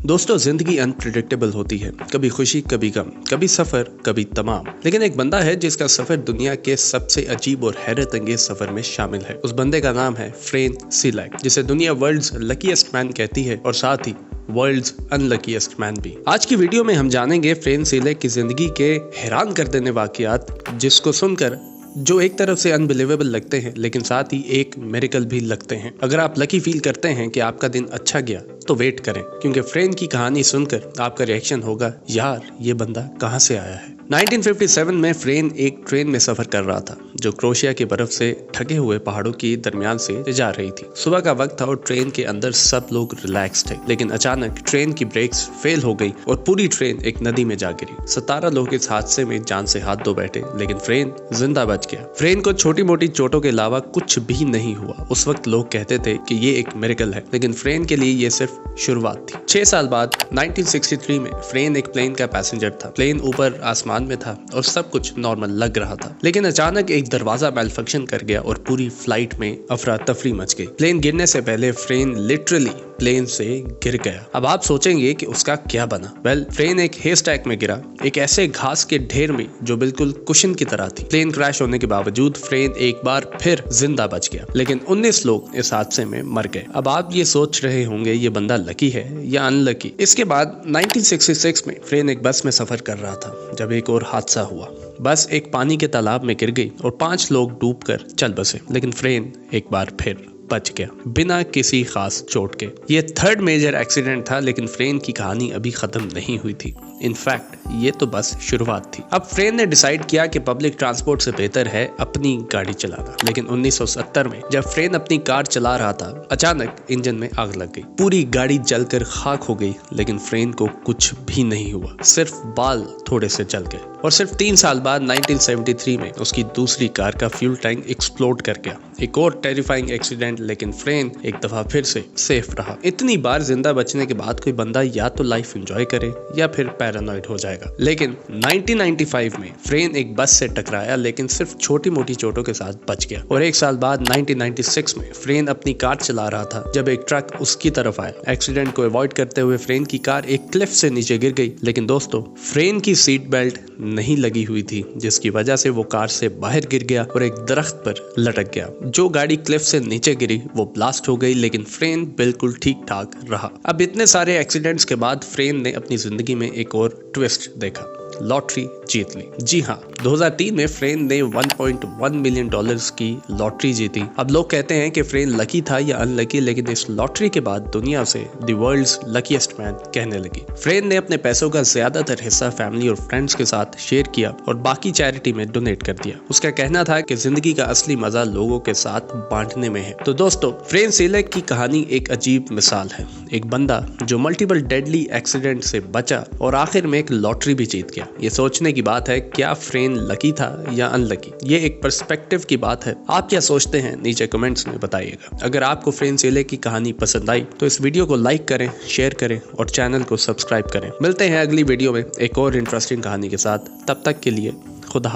दोस्तों, जिंदगी अनप्रिडिक्टेबल होती है। कभी खुशी, कभी गम, कभी सफर, कभी तमाम। लेकिन एक बंदा है जिसका सफर दुनिया के सबसे अजीब और हैरत अंगेज सफर में शामिल है। उस बंदे का नाम है फ्रेन सिलेक, जिसे दुनिया वर्ल्ड्स लकीएस्ट मैन कहती है और साथ ही वर्ल्ड्स अनलकीएस्ट मैन भी। आज की वीडियो में हम जानेंगे फ्रेन सिलेक की जिंदगी के हैरान कर देने वाकयात, जिसको सुनकर जो एक तरफ से अनबिलीवेबल लगते हैं लेकिन साथ ही एक मिरेकल भी लगते हैं। अगर आप लकी फील करते हैं कि आपका दिन अच्छा गया तो वेट करें, क्योंकि फ्रेन की कहानी सुनकर आपका रिएक्शन होगा, यार ये बंदा कहां से आया है। 1957 में फ्रेन एक ट्रेन में सफर कर रहा था जो क्रोएशिया की बर्फ से ढके हुए पहाड़ों के दरमियान से जा रही थी। सुबह का वक्त था और ट्रेन के अंदर सब लोग रिलैक्स थे, लेकिन अचानक ट्रेन की ब्रेक्स फेल हो गई और पूरी ट्रेन एक नदी में जा गिरी। 17 लोग इस हादसे में जान से हाथ धो बैठे, लेकिन फ्रेन जिंदा बच गया। फ्रेन को छोटी मोटी चोटों के अलावा कुछ भी नहीं हुआ। उस वक्त लोग कहते थे कि ये एक मिरेकल है, लेकिन फ्रेन के लिए ये सिर्फ शुरुआत थी। 6 साल बाद 1963 में फ्रेन एक प्लेन का पैसेंजर था। प्लेन ऊपर आसमान में था और सब कुछ नॉर्मल लग रहा था, लेकिन अचानक एक दरवाजा मैलफंक्शन कर गया और पूरी फ्लाइट में अफरा तफरी मच गई। प्लेन गिरने से पहले फ्रेन लिटरली प्लेन से गिर गया। अब आप सोचेंगे कि उसका क्या बना। वेल, फ्रेन एक हेयर स्टैक में गिरा, एक ऐसे घास के ढेर में जो बिल्कुल कुशन की तरह थी। प्लेन क्रैश होने के बावजूद फ्रेन एक बार फिर जिंदा बच गया, लेकिन 19 लोग इस हादसे में मर गए। अब आप ये सोच रहे होंगे ये बंदा लकी है या अनलकी। इसके बाद 1966 में फ्रेन एक बस में सफर कर रहा था जब एक और हादसा हुआ। बस एक पानी के तालाब में गिर गई और 5 लोग डूबकर चल बसे, लेकिन फ्रेन एक बार फिर बच गया बिना किसी खास चोट के। ये 3rd मेजर एक्सीडेंट था, लेकिन फ्रेन की कहानी अभी खत्म नहीं हुई थी। इनफैक्ट ये तो बस शुरुआत थी। अब फ्रेन ने डिसाइड किया कि पब्लिक ट्रांसपोर्ट से बेहतर है अपनी गाड़ी चलाना। लेकिन 1970 में जब फ्रेन अपनी कार चला रहा था, अचानक इंजन में आग लग गई। पूरी गाड़ी जलकर खाक हो गई, लेकिन फ्रेन को कुछ भी नहीं हुआ, सिर्फ बाल थोड़े से जल गए। और सिर्फ 3 साल बाद 1973 में उसकी दूसरी कार का फ्यूल टैंक एक्सप्लोड कर गया। एक और टेरिफाइंग एक्सीडेंट, लेकिन फ्रेन एक दफा फिर से सेफ रहा। इतनी बार जिंदा बचने के बाद कोई बंदा या तो लाइफ एंजॉय करे या फिर पैरानॉइड हो जाएगा। लेकिन 1995 में फ्रेन एक बस से टकराया, लेकिन सिर्फ छोटी मोटी चोटों के साथ बच गया। और 1 साल बाद 1996 में फ्रेन अपनी कार चला रहा था जब एक ट्रक उसकी तरफ आया। एक्सीडेंट को अवॉइड करते हुए फ्रेन की कार एक क्लिफ से नीचे गिर गई, लेकिन दोस्तों फ्रेन की सीट बेल्ट नहीं लगी हुई थी, जिसकी वजह से वो कार से बाहर गिर गया और एक दरख्त पर लटक गया। जो गाड़ी क्लिफ से नीचे गिरी वो ब्लास्ट हो गई, लेकिन फ्रेन बिल्कुल ठीक ठाक रहा। अब इतने सारे एक्सीडेंट्स के बाद फ्रेन ने अपनी जिंदगी में एक और ट्विस्ट देखा, लॉटरी जीत ली। जी हाँ, 2003 में फ्रेन ने $1.1 मिलियन की लॉटरी जीती। अब लोग कहते हैं कि फ्रेन लकी था या अनलकी, लेकिन इस लॉटरी के बाद दुनिया से द वर्ल्ड्स लकीएस्ट मैन कहने लगी। फ्रेन ने अपने पैसों का ज्यादातर हिस्सा फैमिली और फ्रेंड्स के साथ शेयर किया और बाकी चैरिटी में डोनेट कर दिया। उसका कहना था कि जिंदगी का असली मजा लोगों के साथ बांटने में है। तो दोस्तों, फ्रेन सिलेक की कहानी एक अजीब मिसाल है। एक बंदा जो मल्टीपल डेडली एक्सीडेंट से बचा और आखिर में एक लॉटरी भी जीत गया। ये सोचने की बात है, क्या फ्रेन लकी था या अनलकी। ये एक पर्सपेक्टिव की बात है। आप क्या सोचते हैं नीचे कमेंट्स में बताइएगा। अगर आपको फ्रेन सिलेक की कहानी पसंद आई तो इस वीडियो को लाइक करें, शेयर करें और चैनल को सब्सक्राइब करें। मिलते हैं अगली वीडियो में एक और इंटरेस्टिंग कहानी के साथ। तब तक के लिए खुदा।